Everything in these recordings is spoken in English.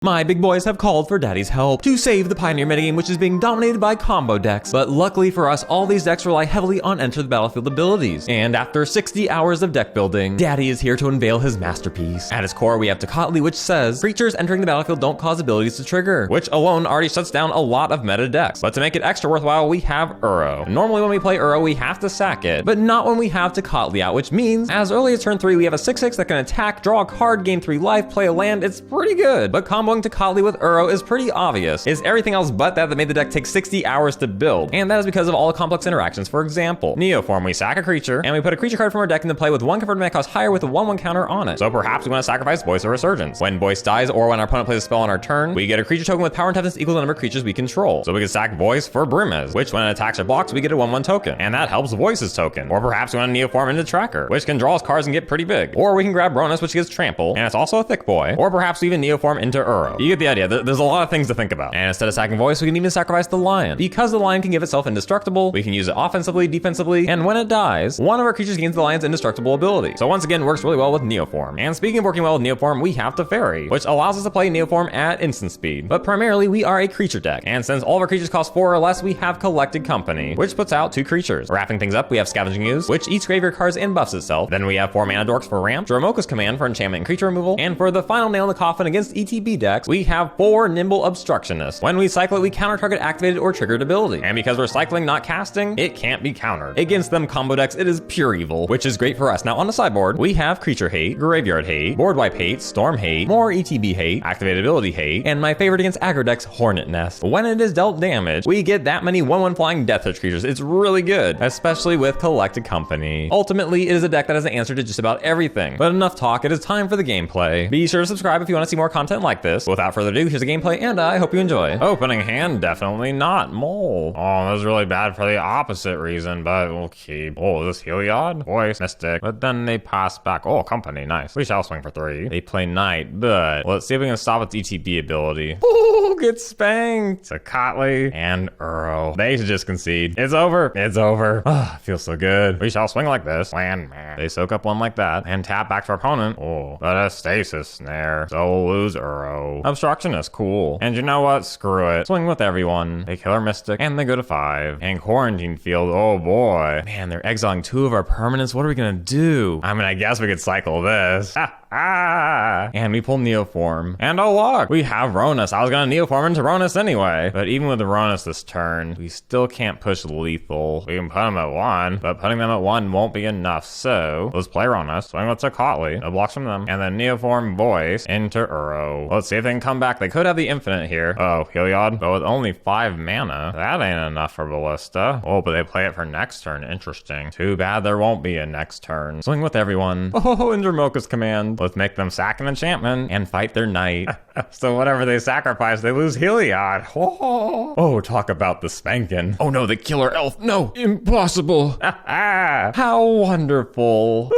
My big boys have called for Daddy's help to save the Pioneer metagame, which is being dominated by combo decks. But luckily for us, all these decks rely heavily on enter the battlefield abilities. And after 60 hours of deck building, Daddy is here to unveil his masterpiece. At its core, we have Tocatli, which says, creatures entering the battlefield don't cause abilities to trigger, which alone already shuts down a lot of meta decks. But to make it extra worthwhile, we have Uro. Normally when we play Uro, we have to sack it, but not when we have Tocatli out, which means as early as turn 3, we have a 6/6 that can attack, draw a card, gain 3 life, play a land. It's pretty good. But comboing Tocatli with Uro is pretty obvious. It's everything else but that made the deck take 60 hours to build. And that is because of all the complex interactions. For example, Neoform, we sack a creature, and we put a creature card from our deck into play with 1 converted mana cost higher with a 1/1 counter on it. So perhaps we want to sacrifice Voice of Resurgence. When Voice dies, or when our opponent plays a spell on our turn, we get a creature token with power and toughness equal to the number of creatures we control. So we can sack Voice for Brimaz, which when it attacks or blocks, we get a 1/1 token. And that helps Voice's token. Or perhaps we want to Neoform into Tracker, which can draw us cards and get pretty big. Or we can grab Rhonas, which gets Trample, and it's also a thick boy. Or perhaps we even Neoform into Uro. You get the idea. There's a lot of things to think about. And instead of sacking Voice, we can even sacrifice the Lion. Because the Lion can give itself indestructible, we can use it offensively, defensively, and when it dies, one of our creatures gains the Lion's indestructible ability. So once again, works really well with Neoform. And speaking of working well with Neoform, we have Teferi, which allows us to play Neoform at instant speed. But primarily, we are a creature deck. And since all of our creatures cost 4 or less, we have Collected Company, which puts out 2 creatures. Wrapping things up, we have Scavenging Ooze, which eats graveyard cards and buffs itself. Then we have 4 mana dorks for ramp, Dromoka's command for enchantment and creature removal, and for the final nail in the coffin against ETB decks, we have 4 Nimble Obstructionist. When we cycle it, we counter target activated or triggered ability. And because we're cycling, not casting, it can't be countered. Against them combo decks, it is pure evil, which is great for us. Now on the sideboard, we have Creature Hate, Graveyard Hate, Board Wipe Hate, Storm Hate, more ETB Hate, Activated Ability Hate, and my favorite against aggro decks, Hornet Nest. When it is dealt damage, we get that many 1/1 flying Death Touch creatures. It's really good, especially with Collected Company. Ultimately, it is a deck that has an answer to just about everything. But enough talk, it is time for the gameplay. Be sure to subscribe if you want to see more content like this. Without further ado, here's the gameplay, and I hope you enjoy. Opening hand, definitely not Mole. Oh, that was really bad for the opposite reason, but we'll keep. Oh, is this Heliod? Voice, Mystic. But then they pass back. Oh, Company, nice. We shall swing for 3. They play Knight, but let's see if we can stop its ETB ability. Oh, get spanked. Tocatli and Uro. They should just concede. It's over. It's over. Ah, feels so good. We shall swing like this. Land, man. They soak up one like that and tap back to our opponent. Oh, but a Stasis Snare. So we'll lose Uro. Obstructionist, cool. And you know what? Screw it. Swing with everyone. They kill our Mystic and they go to 5. And Quarantine Field, oh boy. Man, they're exiling 2 of our permanents. What are we gonna do? I mean, I guess we could cycle this. And we pull Neoform. And oh look, we have Rhonas. I was gonna Neoform into Rhonas anyway. But even with the Rhonas this turn, we still can't push lethal. We can put them at 1, but putting them at 1 won't be enough. So let's play Rhonas. Swing with Tocatli. No blocks from them. And then Neoform Voice into Uro. Let's see if they can come back. They could have the infinite here. Oh, Heliod. But with only 5 mana, that ain't enough for Ballista. Oh, but they play it for next turn. Interesting. Too bad there won't be a next turn. Swing with everyone. Oh, and Dromoka's command. Let's make them sack an enchantment and fight their knight. So whatever they sacrifice, they lose Heliod. Oh, talk about the spanking. Oh no, the killer elf. No, impossible. How wonderful.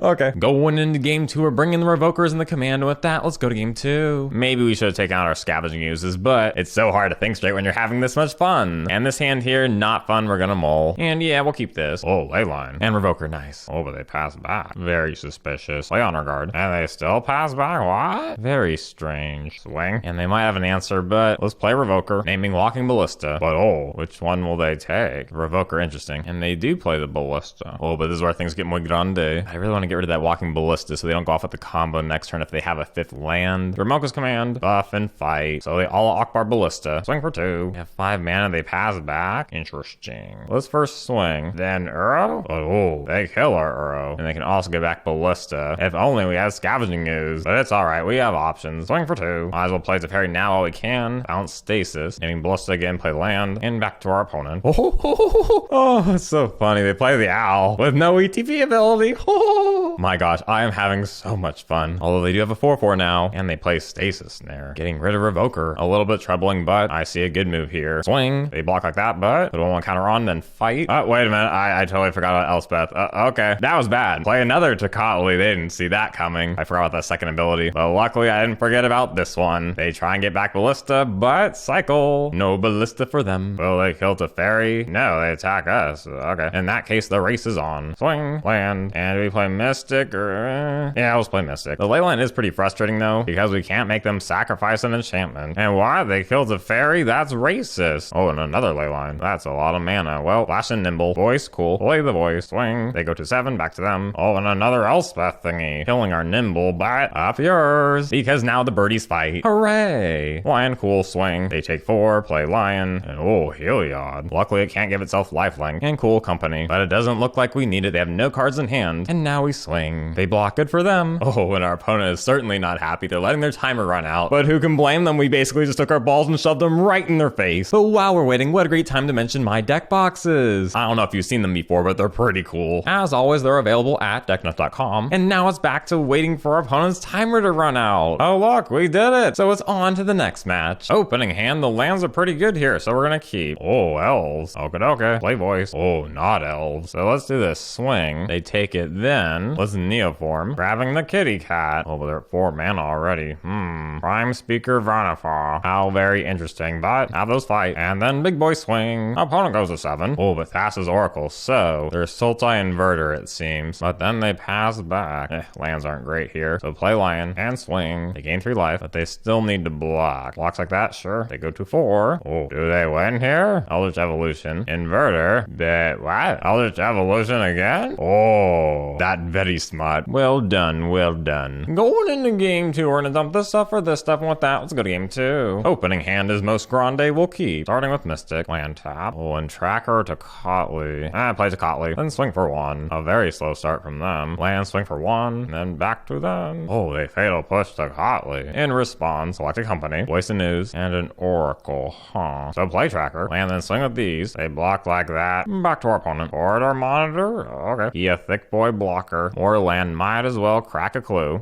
Okay, going into game 2, we're bringing the Revokers and the command. With that, let's go to game 2. Maybe we should have taken out our Scavenging Oozes, but it's so hard to think straight when you're having this much fun. And this hand here, not fun. We're gonna mull. And yeah, we'll keep this. Oh, Leyline. And Revoker, nice. Oh, but they pass back. Very suspicious. Lay on our guard. And they still pass back? What? Very strange. Swing. And they might have an answer, but let's play Revoker, naming Walking Ballista. But oh, which one will they take? Revoker, interesting. And they do play the Ballista. Oh, but this is where things get muy grande. I really want to get rid of that Walking Ballista so they don't go off with the combo next turn if they have a 5th land. Dromoka's command, buff and fight. So they all Akbar Ballista. Swing for 2. They have 5 mana, they pass back. Interesting. Let's first swing. Then Uro? Oh, they kill our Uro. And they can also get back Ballista. If only we have Scavenging Ooze. But it's alright, we have options. Swing for 2. Might as well play Teferi now while we can. Bounce Stasis. Naming Ballista again, play land. And back to our opponent. Oh, it's so funny. They play the owl with no ETP ability. My gosh, I am having so much fun. Although they do have a 4/4 now, and they play Stasis Snare. Getting rid of Revoker. A little bit troubling, but I see a good move here. Swing. They block like that, but put 1/1 counter on, then fight. Oh, wait a minute. I totally forgot about Elspeth. Okay. That was bad. Play another Tocatli. They didn't see that coming. I forgot about that second ability. But luckily, I didn't forget about this one. They try and get back Ballista, but cycle. No Ballista for them. Will they kill Teferi? No, they attack us. Okay. In that case, the race is on. Swing. Land. And we play Mist. Mystic or... yeah, let's play Mystic. The Leyline is pretty frustrating though, because we can't make them sacrifice an enchantment. And why? They killed Teferi? That's racist. Oh, and another Leyline. That's a lot of mana. Well, Flash and Nimble. Voice, cool. Play the Voice. Swing. They go to 7, back to them. Oh, and another Elspeth thingy. Killing our Nimble, but up yours. Because now the birdies fight. Hooray! Lion, cool. Swing. They take 4, play Lion. And oh, Heliod. Luckily, it can't give itself lifelink. And cool company. But it doesn't look like we need it. They have no cards in hand. And now we swing. They block. Good for them. Oh, and our opponent is certainly not happy. They're letting their timer run out. But who can blame them? We basically just took our balls and shoved them right in their face. But while we're waiting, what a great time to mention my deck boxes. I don't know if you've seen them before, but they're pretty cool. As always, they're available at decknut.com. And now it's back to waiting for our opponent's timer to run out. Oh, look, we did it. So it's on to the next match. Opening hand, the lands are pretty good here, so we're gonna keep. Oh, Elves. Okay. Play Voice. Oh, not Elves. So let's do this. Swing. They take it then. Let's Neoform. Grabbing the kitty cat. Oh, but they're at 4 mana already. Prime Speaker Vanafa. How very interesting, but have those fight. And then big boy swing. Opponent goes to 7. Oh, but Thassa's Oracle. So there's Sultai Inverter, it seems. But then they pass back. Lands aren't great here. So play Lion and swing. They gain 3 life, but they still need to block. Blocks like that, sure. They go to 4. Oh, do they win here? Eldritch Evolution. Inverter. But what? Eldritch Evolution again? Oh, that very smart. Well done, well done. Going into game 2, we're gonna dump this stuff for this stuff, and with that, let's go to game 2. Opening hand is most grande, we'll keep. Starting with Mystic. Land tap. Oh, and Tracker to Tocatli. Play Tocatli. Then swing for 1. A very slow start from them. Land, swing for 1, then back to them. Oh, they fatal push Tocatli. In response, select a company, Voice of Ooze, and an Oracle. So play Tracker. Land, then swing with these. They block like that. Back to our opponent. Forward our monitor. Okay. He a thick boy blocker. More land might as well crack a clue.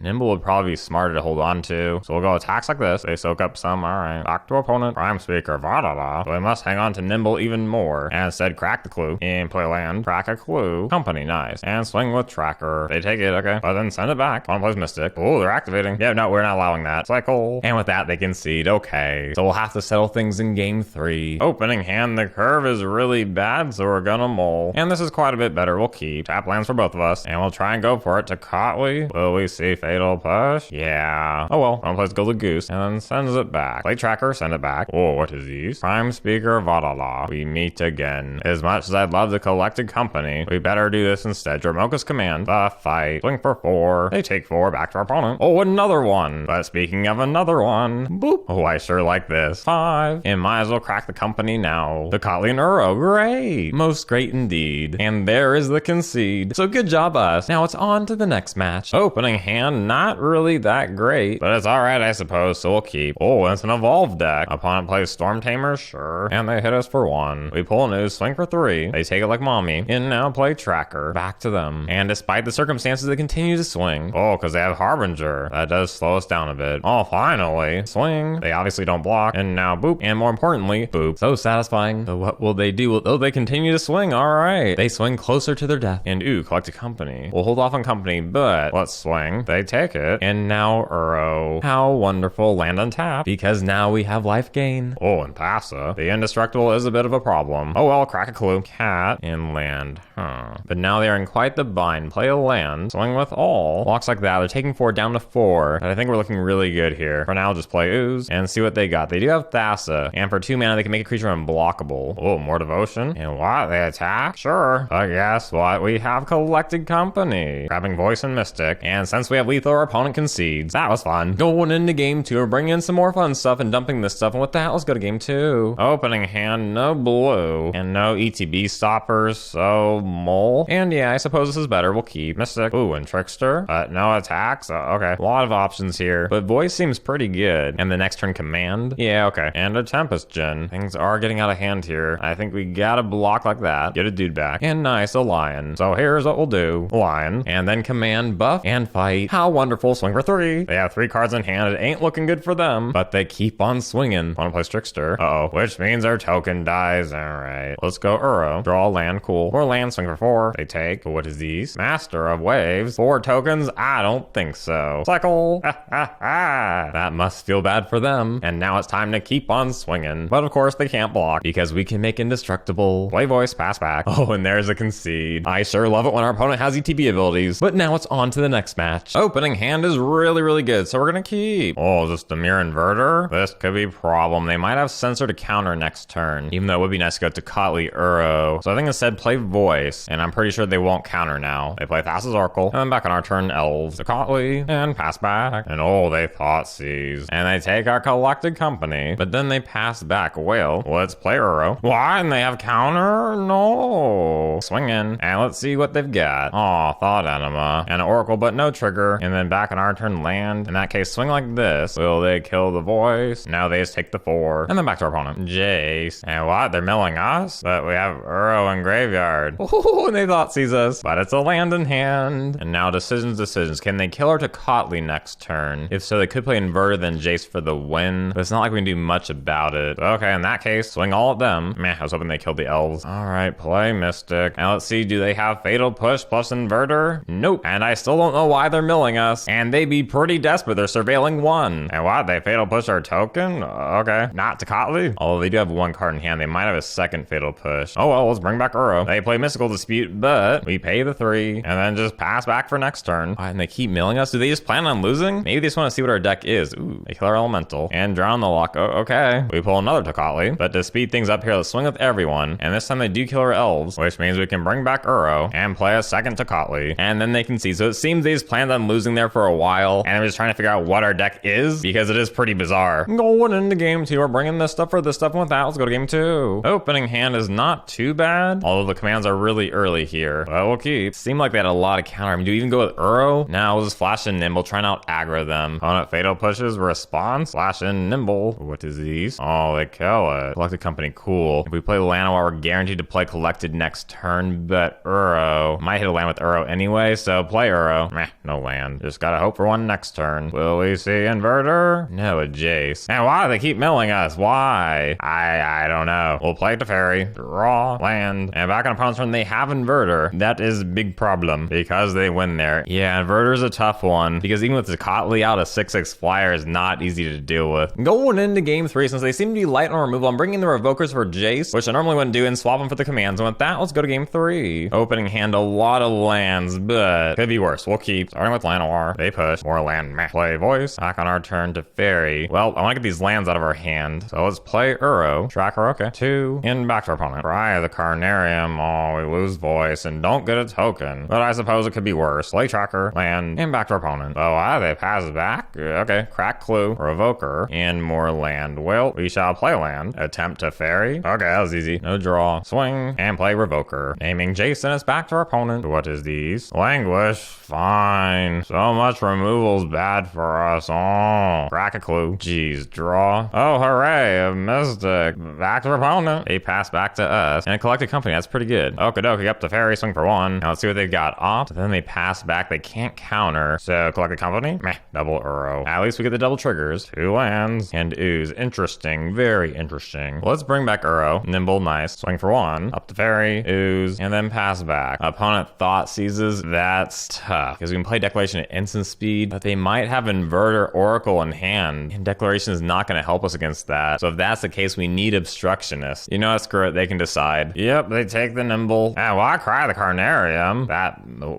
Nimble would probably be smarter to hold on to. So we'll go attacks like this. They soak up some. Alright. Back to opponent. Prime Speaker. So we must hang on to Nimble even more. And instead crack the clue. And play land. Crack a clue. Company. Nice. And swing with Tracker. They take it. Okay. But then send it back. One plays Mystic. Oh, they're activating. Yeah, no, we're not allowing that. Cycle. And with that, they concede. Okay. So we'll have to settle things in game 3. Opening hand. The curve is really bad, so we're gonna mull. And this is quite a bit better. We'll keep. Tap lands for both of us. And we'll try and go for it. Tocatli. Will we see fatal push? Yeah. Oh well. One plays Golden Goose and then sends it back. Play Tracker, send it back. Oh, what is these? Prime Speaker Vadala. We meet again. As much as I'd love to collect a company, we better do this instead. Dromoka's command. The fight. Swing for 4. They take 4. Back to our opponent. Oh, another one. But speaking of another one. Boop. Oh, I sure like this. 5. And might as well crack the company now. Tocatli and Uro. Great. Most great indeed. And there is the concede. So good job us. Now it's on to the next match. Opening hand, not really that great, but it's alright I suppose, so we'll keep. Oh, it's an evolved deck. Opponent plays Storm Tamer, sure. And they hit us for 1. We pull an Ooze, swing for 3. They take it like mommy. And now play Tracker. Back to them. And despite the circumstances, they continue to swing. Oh, because they have Harbinger. That does slow us down a bit. Oh, finally. Swing. They obviously don't block. And now boop. And more importantly, boop. So satisfying. So what will they do? Oh, they continue to swing. Alright. They swing closer to their death. And ooh, collect a company. We'll hold off on company, but let's swing. They take it. And now Uro. How wonderful. Land untap. Because now we have life gain. Oh, and Thassa. The indestructible is a bit of a problem. Oh well, crack a clue. Cat and land. But now they are in quite the bind. Play a land. Swing with all. Blocks like that. They're taking 4 down to 4. But I think we're looking really good here. For now, just play Ooze and see what they got. They do have Thassa. And for 2 mana, they can make a creature unblockable. Oh, more devotion. And what? They attack? Sure. But guess what? We have collected company. Grabbing Voice and Mystic. And since we have lethal, our opponent concedes. That was fun. Going into game 2, we're bringing in some more fun stuff and dumping this stuff. And with that, let's go to game 2. Opening hand, no blue. And no ETB stoppers, so mull. And yeah, I suppose this is better. We'll keep Mystic. Ooh, and Trickster. No attacks. Okay. A lot of options here. But Voice seems pretty good. And the next turn command. Yeah, okay. And a Tempest Gen. Things are getting out of hand here. I think we gotta block like that. Get a dude back. And nice, a Lion. So here's what we'll do. Lion. And then command, buff, and fight. How wonderful. Swing for 3. They have 3 cards in hand. It ain't looking good for them. But they keep on swinging. Wanna play Trickster? Uh-oh. Which means our token dies. Alright. Let's go Uro. Draw a land. Cool. Or land. Swing for 4. They take. What is these? Master of Waves. 4 tokens? I don't think so. Cycle. That must feel bad for them. And now it's time to keep on swinging. But of course they can't block because we can make indestructible. Play Voice. Pass back. Oh, and there's a concede. I sure love it when and our opponent has ETB abilities. But now it's on to the next match. Opening hand is really good, so we're gonna keep. Oh, is this the Pioneer Inverter? This could be a problem. They might have Sensor to counter next turn, even though it would be nice to go to Tocatli Uro. So I think instead play Voice, and I'm pretty sure they won't counter now. They play Thassa's Oracle, and then back on our turn, Elves, Tocatli, and pass back. And oh, they Thoughtseize. And they take our Collected Company, but then they pass back. Well, let's play Uro. Why? And they have counter? No. Swing in, and let's see what they've got. Oh, Thought Enema, and an Oracle, but no trigger. And then back on our turn, land. In that case, swing like this. Will they kill the Voice? No, they just take the 4. And then back to our opponent. Jace. And what? They're milling us? But we have Uro in graveyard. Oh, and they Thoughtseize us. But it's a land in hand. And now decisions. Can they kill our Tocatli next turn? If so, they could play Inverter then Jace for the win. But it's not like we can do much about it. Okay, in that case, swing all at them. Man, I was hoping they killed the Elves. All right, play Mystic. Now let's see, do they have Fatal Push plus Inverter? Nope. And I still don't know why they're milling us. And they be pretty desperate. They're surveilling 1. And what? They Fatal Push our token? Okay. Not Tocatli? Although they do have 1 card in hand, they might have a second Fatal Push. Oh well, let's bring back Uro. They play Mystical Dispute, but we pay the 3 and then just pass back for next turn. And they keep milling us. Do they just plan on losing? Maybe they just want to see what our deck is. Ooh, they kill our Elemental and drown the lock. Oh, okay. We pull another Tocatli, but to speed things up here, let's swing with everyone. And this time they do kill our Elves, which means we can bring back Uro and play a second Tocatli, and then they can see. So it seems they just planned on losing there for a while, and I'm just trying to figure out what our deck is, because it is pretty bizarre. Going into game 2, we're bringing this stuff for this stuff, and with that, let's go to game 2. Opening hand is not too bad, although the commands are really early here. But we'll keep. Seemed like they had a lot of counter. I mean, do we even go with Uro? Now we'll just flash in Nimble, try and out aggro them. Opponent Fatal Pushes, response, flash in Nimble. What is these? Oh, they kill it. Collected Company, cool. If we play Llanowar, we're guaranteed to play Collected next turn, but Uro might hit a land with Uro anyway, so play Uro. Meh, no land. Just gotta hope for one next turn. Will we see Inverter? No, a Jace. And why do they keep milling us? Why? I don't know. We'll play Teferi, draw, land, and back on opponent's turn, they have Inverter. That is a big problem, because they win there. Yeah, Inverter's a tough one, because even with Tocatli out, a 6/6 flyer is not easy to deal with. Going into game 3, since they seem to be light on removal, I'm bringing the Revokers for Jace, which I normally wouldn't do, and swap them for the commands. And with that, let's go to game 3. Opening hand, a lot of lands, but could be worse. We'll keep. Starting with Llanowar. They push. More land. Meh. Play Voice. Back on our turn to Teferi. Well, I want to get these lands out of our hand, so let's play Uro. Tracker, okay. 2. And back to our opponent. Try the Carnarium. Oh, we lose Voice and don't get a token. But I suppose it could be worse. Play Tracker, land, and back to our opponent. Oh, wow, they pass back? Okay. Crack Clue, Revoker, and more land. Well, we shall play land. Attempt to Teferi. Okay, that was easy. No draw. Swing, and play Revoker. Naming Jason is back to our opponent. What is these? Languish. Fine. So much removal's bad for us. Oh. Crack a clue. Jeez, draw. Oh, hooray, a Mystic. Back to our opponent. They pass back to us. And a Collected Company, that's pretty good. Okie dokie, up to Teferi, swing for 1. Now let's see what they've got. Opt. Then they pass back. They can't counter. So Collected Company? Meh. Double Uro. At least we get the double triggers. 2 lands. And Ooze. Interesting. Very interesting. Well, let's bring back Uro. Nimble, nice. Swing for 1. Up to Teferi, Ooze, and then pass back. Opponent Thoughtseizes. That's tough, because we can play Declaration at instant speed, but they might have Inverter Oracle in hand, and Declaration is not going to help us against that. So if that's the case, we need Obstructionist. You know what, screw it, they can decide. Yep, they take the Nimble. Ah, why cry the Carnarium?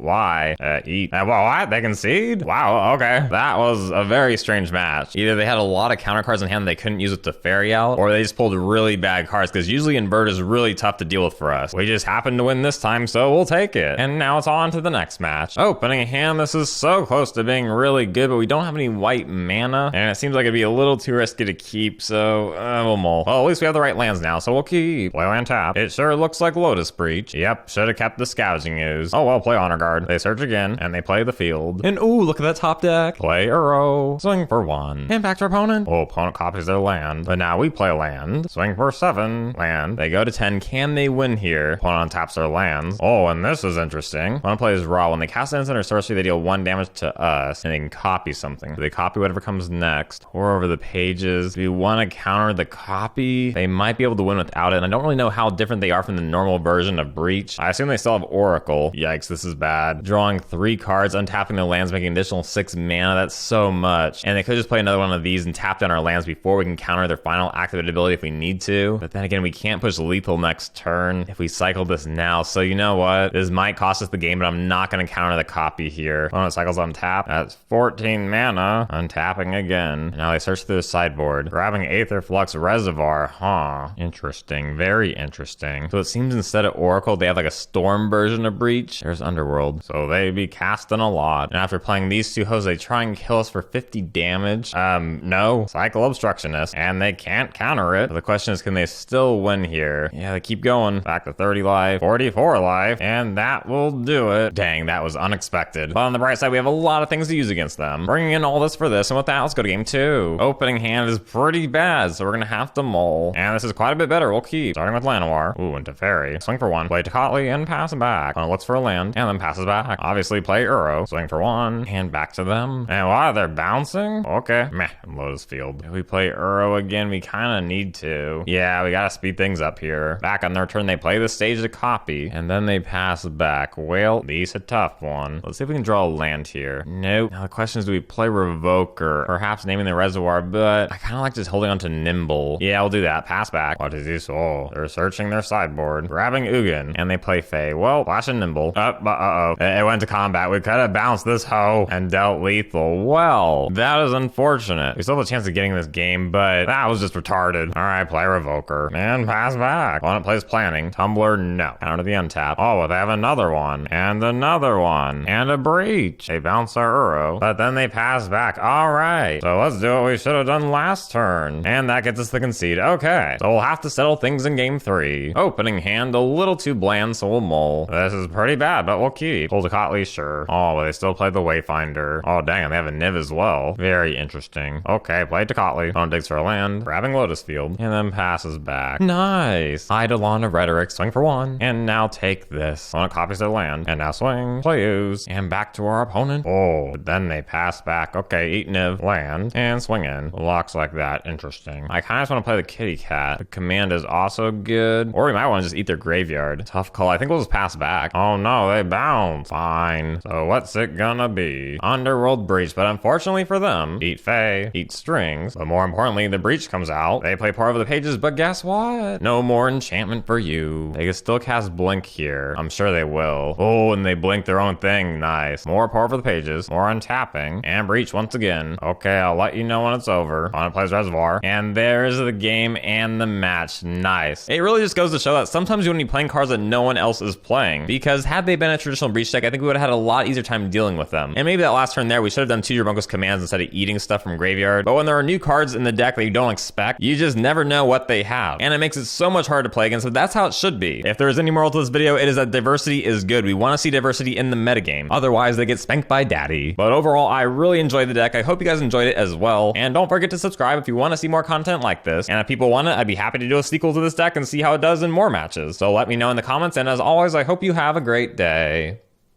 Why? Eat. Well, what? They concede? Wow, okay. That was a very strange match. Either they had a lot of counter cards in hand they couldn't use with Teferi out, or they just pulled really bad cards, because usually Invert is really tough to deal with for us. We just happened to win this time, so we'll take it. And now it's on to the next match. Opening a hand, this is so close to being really good, but we don't have any white mana, and it seems like it'd be a little too risky to keep, so we'll mull. Well, at least we have the right lands now, so we'll keep. Play land tap. It sure looks like Lotus Breach. Yep, should have kept the Scavenging Ooze. Oh well, play Honor Guard. They search again, and they play the field. And ooh, look at that top deck. Play Uro. Swing for 1. And back to our opponent. Oh, opponent copies their land, but now we play land. Swing for 7. Land. They go to 10. Can they win here? Opponent taps their lands. Oh, and this is interesting. Opponent plays Raw. When they cast an instant or sorcery, they deal 1 damage to us, and they can copy something. Do they copy whatever comes next? Pour over the pages. Do we want to counter the copy? They might be able to win without it, and I don't really know how different they are from the normal version of Breach. I assume they still have Oracle. Yikes, this is bad. Drawing 3 cards, untapping the lands, making an additional 6 mana. That's so much. And they could just play another one of these and tap down our lands before we can counter their final activated ability if we need to. But then again, we can't push lethal next turn if we cycle this now. So you know what? This might cost us the game, but I'm not going to counter the copy here. When it cycles on tap, that's 14 mana. Untapping again. Now they search through the sideboard. Grabbing Aether Flux Reservoir. Huh. Interesting. Very interesting. So it seems instead of Oracle, they have like a Storm version of Breach. There's Underworld. So they be casting a lot. And after playing these two hosts, they try and kill us for 50 damage. No. Cycle Obstructionist. And they can't counter it. But the question is, can they still win here? Yeah, they keep going. Back to 30 life, 44 life, and that will do it. Dang, that was unexpected. But on the bright side, we have a lot of things to use against them. Bringing in all this for this, and with that, let's go to game 2. Opening hand is pretty bad, so we're gonna have to mull. And this is quite a bit better. We'll keep. Starting with Llanowar. Ooh, and Teferi. Swing for 1. Play Tocatli and pass it back. Looks for a land, and then passes back. Obviously, play Uro. Swing for 1, and back to them. And wow, they're bouncing? Okay. Meh, Lotus Field. If we play Uro again, we kind of need to. Yeah, we gotta speed things up here. Back on their turn, they play the stage to copy, and then they pass back. Well, these a tough one. Let's see if we can draw a land here. Nope. Now the question is, do we play Revoker? Perhaps naming the reservoir, but I kind of like just holding on to Nimble. Yeah, we'll do that. Pass back. What is this? Oh, they're searching their sideboard. Grabbing Ugin, and they play Fae. Well, flash and Nimble. Uh-oh. It went to combat. We could have bounced this hoe and dealt lethal. Well, that is unfortunate. We still have a chance of getting this game, but that was just retarded. All right, play Revoker. And pass back. Opponent plays Planning. Tumbler, no. Counter to the untap. Oh, well, they have another one. And another one. And a Breach. They bounce our Uro, but then they pass back. All right. So let's do what we should have done last turn. And that gets us the concede. Okay. So we'll have to settle things in game 3. Opening hand, a little too bland, so we'll mull. This is pretty bad, but we'll keep. Pull Tocatli, sure. Oh, but they still play the Wayfinder. Oh, dang, and they have a Niv as well. Very interesting. Okay, play Tocatli. Opponent digs for a land. Grabbing Lotus Field. And then passes back. Nice. Eidolon of Rhetoric. Swing for 1. And now take this. Opponent copies their land. And now swing. Play Ooze. And back to our opponent. Oh, but then they pass back. Okay, eat Niv. Land. And swing in. Locks like that. Interesting. I kind of just want to play the Kitty Cat. The command is also good. Or we might want to just eat their graveyard. Tough call. I think we'll just pass back. Oh no, they bounce. Fine. So what's it gonna be? Underworld Breach. But unfortunately for them, eat Fae, eat strings. But more importantly, the Breach comes out. They play part of the pages, but guess what? No more enchantment for you. They can still cast Blink here. I'm sure they will. Oh, and they blink their own thing. Nice. More power for the pages. More untapping. And Breach once again. Okay, I'll let you know when it's over. Opponent plays Reservoir. And there's the game and the match. Nice. It really just goes to show that sometimes you want to be playing cards that no one else is playing. Because had they been a traditional Breach deck, I think we would have had a lot easier time dealing with them. And maybe that last turn there, we should have done 2 Dromoka's commands instead of eating stuff from graveyard. But when there are new cards in the deck that you don't expect, you just never know what they have. And it makes it so much harder to play against, but that's how it should be. If there is any moral to this video, it is that diversity is good. We want to see diversity in the metagame. Otherwise, they get spanked by daddy. But overall, I really enjoyed the deck. I hope you guys enjoyed it as well. And don't forget to subscribe if you want to see more content like this. And if people want it, I'd be happy to do a sequel to this deck and see how it does in more matches. So let me know in the comments. And as always, I hope you have a great day.